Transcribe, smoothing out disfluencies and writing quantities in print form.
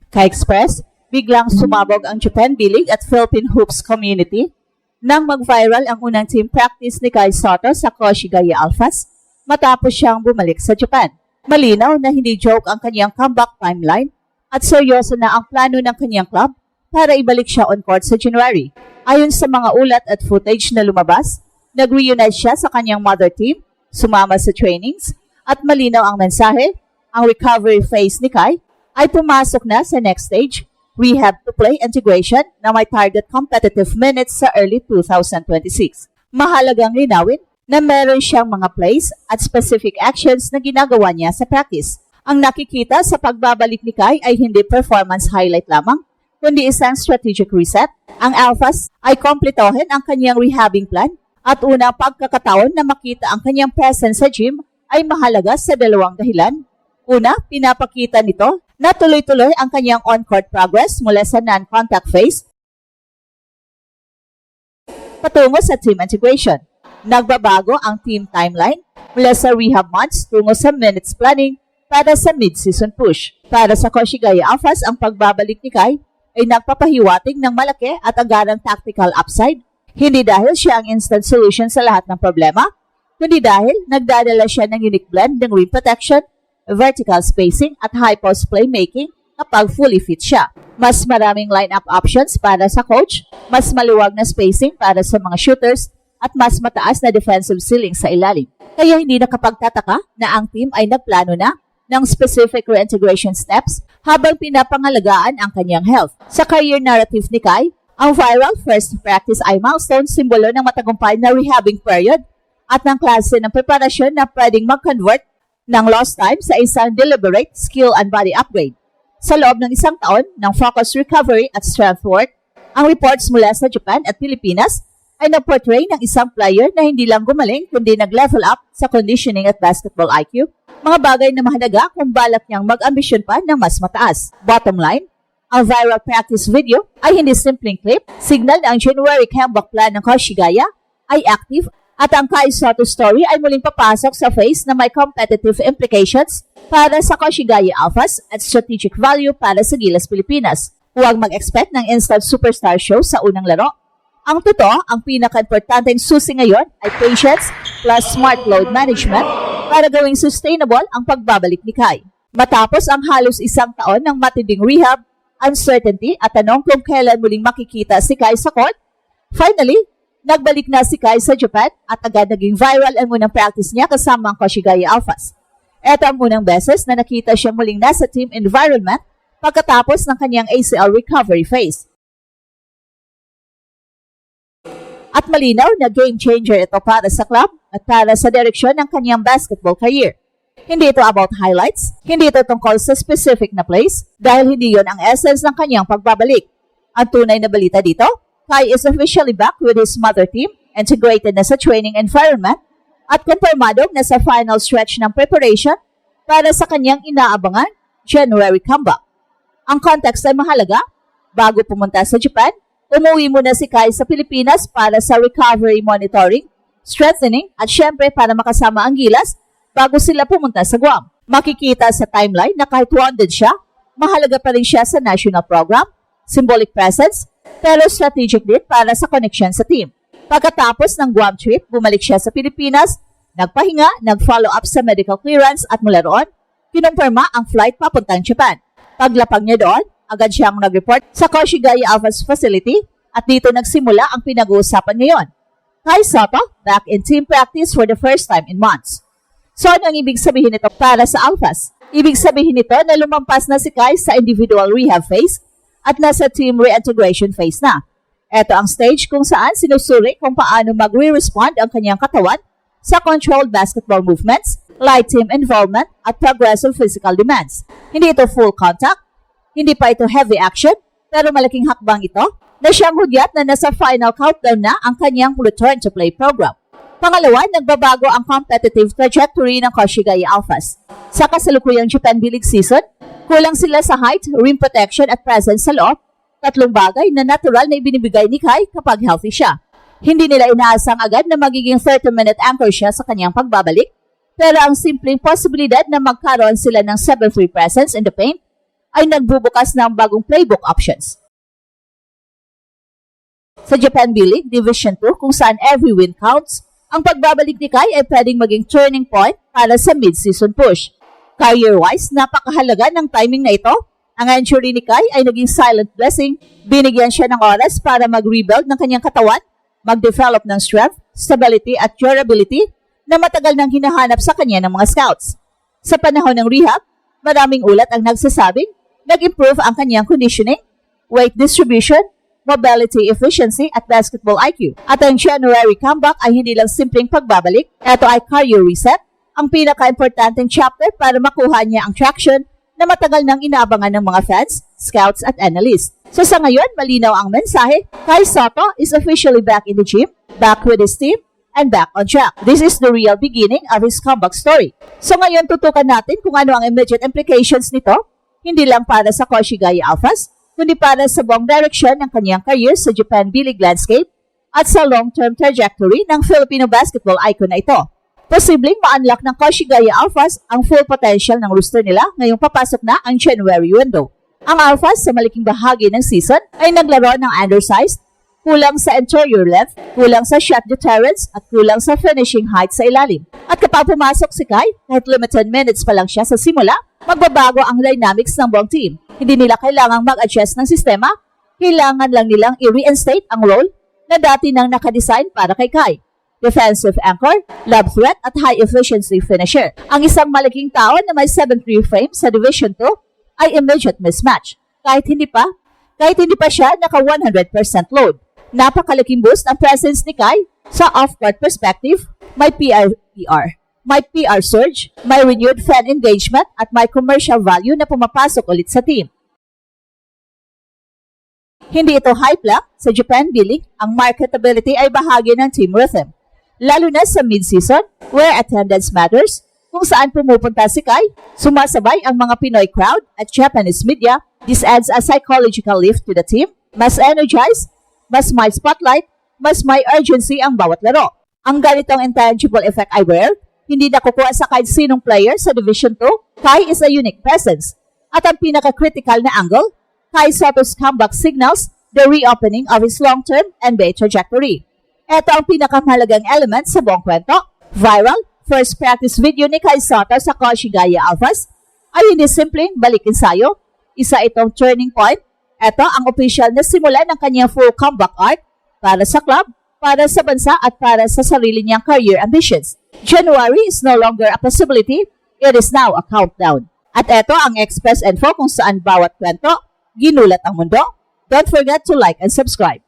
Ka-Express, biglang sumabog ang Japan B-League at Philippine Hoops community nang mag-viral ang unang team practice ni Kai Sotto sa Koshigaya Alphas matapos siyang bumalik sa Japan. Malinaw na hindi joke ang kanyang comeback timeline at seryoso na ang plano ng kanyang club para ibalik siya on court sa January. Ayon sa mga ulat at footage na lumabas, nag-reunite siya sa kanyang mother team, sumama sa trainings, at malinaw ang mensahe, ang recovery phase ni Kai ay pumasok na sa next stage, rehab to play integration na may target competitive minutes sa early 2026. Mahalagang linawin na meron siyang mga plays at specific actions na ginagawa niya sa practice. Ang nakikita sa pagbabalik ni Kai ay hindi performance highlight lamang, kundi isang strategic reset. Ang Alphas ay kompletohin ang kanyang rehabbing plan at unang pagkakataon na makita ang kanyang presence sa gym ay mahalaga sa dalawang dahilan. Una, pinapakita nito na tuloy-tuloy ang kanyang on-court progress mula sa non-contact phase patungo sa team integration. Nagbabago ang team timeline mula sa rehab months tungo sa minutes planning para sa mid-season push. Para sa Koshigaya Alphas, ang pagbabalik ni Kai ay nagpapahiwatig ng malaki at agarang tactical upside. Hindi dahil siya ang instant solution sa lahat ng problema, kundi dahil nagdadala siya ng unique blend ng rim protection, vertical spacing at high post playmaking kapag fully fit siya. Mas maraming lineup options para sa coach, mas maluwag na spacing para sa mga shooters, at mas mataas na defensive ceiling sa ilalim. Kaya hindi nakapagtataka na ang team ay nagplano na ng specific reintegration steps habang pinapangalagaan ang kanyang health. Sa career narrative ni Kai, ang viral first practice ay milestone, simbolo ng matagumpay na rehabbing period at ng klase ng preparasyon na pwedeng mag-convert ng lost time sa isang deliberate skill and body upgrade. Sa loob ng isang taon ng focused recovery at strength work, ang reports mula sa Japan at Pilipinas ay nag-portray ng isang player na hindi lang gumaling kundi nag-level up sa conditioning at basketball IQ, mga bagay na mahalaga kung balak niyang mag-ambisyon pa ng mas mataas. Bottom line, ang viral practice video ay hindi simpleng clip, signal na ang January comeback plan ng Koshigaya ay active at ang Kai Sotto story ay muling papasok sa phase na may competitive implications para sa Koshigaya Alphas at strategic value para sa Gilas Pilipinas. Huwag mag-expect ng instant superstar show sa unang laro. Ang totoo, ang pinaka-importanteng susi ngayon ay patience plus smart load management para gawing sustainable ang pagbabalik ni Kai. Matapos ang halos isang taon ng matinding rehab, uncertainty at tanong kung kailan muling makikita si Kai sa court, finally, nagbalik na si Kai sa Japan at agad naging viral ang unang practice niya kasama ang Koshigaya Alphas. Ito ang unang beses na nakita siyang muling nasa team environment pagkatapos ng kanyang ACL recovery phase. At malinaw na game changer ito para sa club at para sa direksyon ng kanyang basketball career. Hindi ito about highlights, hindi ito tungkol sa specific na plays dahil hindi yon ang essence ng kanyang pagbabalik. Ang tunay na balita dito, Kai is officially back with his mother team, integrated na sa training environment, at kumpirmadong na sa final stretch ng preparation para sa kanyang inaabangan January comeback. Ang context ay mahalaga. Bago pumunta sa Japan, umuwi muna si Kai sa Pilipinas para sa recovery monitoring, strengthening, at syempre para makasama ang Gilas bago sila pumunta sa Guam. Makikita sa timeline na kahit wounded siya, mahalaga pa rin siya sa national program, symbolic presence, pero strategic din para sa connection sa team. Pagkatapos ng Guam trip, bumalik siya sa Pilipinas, nagpahinga, nag-follow up sa medical clearance at mula roon, kinumpirma ang flight papuntang Japan. Paglapag niya doon, agad siyang nag-report sa Koshigaya Alphas facility at dito nagsimula ang pinag-uusapan ngayon. Kai Sotto back in team practice for the first time in months. So ano ang ibig sabihin nito para sa Alphas? Ibig sabihin nito na lumampas na si Kai sa individual rehab phase at nasa team reintegration phase na. Ito ang stage kung saan sinusuri kung paano magre-respond ang kanyang katawan sa controlled basketball movements, light team involvement, at progressive physical demands. Hindi ito full contact, hindi pa ito heavy action, pero malaking hakbang ito na siyang hudyat na nasa final countdown na ang kanyang return to play program. Pangalawa, nagbabago ang competitive trajectory ng Koshigaya Alphas. Sa kasalukuyang Japan B-League season, kulang sila sa height, rim protection at presence sa loob, tatlong bagay na natural na ibinibigay ni Kai kapag healthy siya. Hindi nila inaasang agad na magiging 30-minute anchor siya sa kanyang pagbabalik, Pero ang simpleng posibilidad na magkaroon sila ng 7-3 presence in the paint ay nagbubukas ng bagong playbook options. Sa Japan B-League Division 2 kung saan every win counts, ang pagbabalik ni Kai ay pwedeng maging turning point para sa mid-season push. Career-wise, napakahalaga ng timing na ito. Ang injury ni Kai ay naging silent blessing. Binigyan siya ng oras para mag-rebuild ng kanyang katawan, mag-develop ng strength, stability at durability na matagal nang hinahanap sa kanya ng mga scouts. Sa panahon ng rehab, maraming ulat ang nagsasabing nag-improve ang kanyang conditioning, weight distribution, mobility efficiency at basketball IQ. At ang January comeback ay hindi lang simpleng pagbabalik, ito ay career reset, ang pinaka-importanteng chapter para makuha niya ang traction na matagal nang inaabangan ng mga fans, scouts at analysts. So sa ngayon, malinaw ang mensahe, Kai Sotto is officially back in the gym, back with his team, and back on track. This is the real beginning of his comeback story. So ngayon, tutukan natin kung ano ang immediate implications nito, hindi lang para sa Koshigaya Alphas, kundi para sa buong direction ng kanyang career sa Japan B-League landscape at sa long-term trajectory ng Filipino basketball icon na ito. Posibleng ma-unlock ng Koshigaya Alphas ang full potential ng roster nila ngayong papasok na ang January window. Ang Alphas sa malaking bahagi ng season ay naglaro ng undersized, kulang sa interior length, kulang sa shot deterrence at kulang sa finishing height sa ilalim. At kapag pumasok si Kai, kahit limited minutes pa lang siya sa simula, magbabago ang dynamics ng buong team. Hindi nila kailangang mag-adjust ng sistema, kailangan lang nilang i-reinstate ang role na dati nang nakadesign para kay Kai. Defensive anchor, lob threat at high-efficiency finisher. Ang isang malaking tao na may 7-3 frame sa Division 2 ay immediate mismatch. Kahit hindi pa siya naka 100% load. Napakalaking boost ang presence ni Kai sa off-court perspective. May PR, may PR surge, may renewed fan engagement at may commercial value na pumapasok ulit sa team. Hindi ito hype lang. Sa Japan B-League, ang marketability ay bahagi ng team rhythm. Lalo na sa mid-season, where attendance matters, kung saan pumupunta si Kai, sumasabay ang mga Pinoy crowd at Japanese media. This adds a psychological lift to the team. Mas energized, mas may spotlight, mas may urgency ang bawat laro. Ang ganitong intangible effect ay rare, hindi nakukuha sa kahit sinong player sa Division 2. Kai is a unique presence. At ang pinaka-critical na angle, Kai Sotto's comeback signals the reopening of his long-term NBA trajectory. Ito ang pinakamahalagang element sa buong kwento. Viral, first practice video ni Kai Sotto sa Koshigaya Alphas ay hindi simpleng balik ensayo. Isa itong turning point. Ito ang official na simula ng kanyang full comeback arc para sa club, para sa bansa at para sa sarili niyang career ambitions. January is no longer a possibility, it is now a countdown. At ito ang Express Info kung saan bawat kwento, ginulat ang mundo. Don't forget to like and subscribe.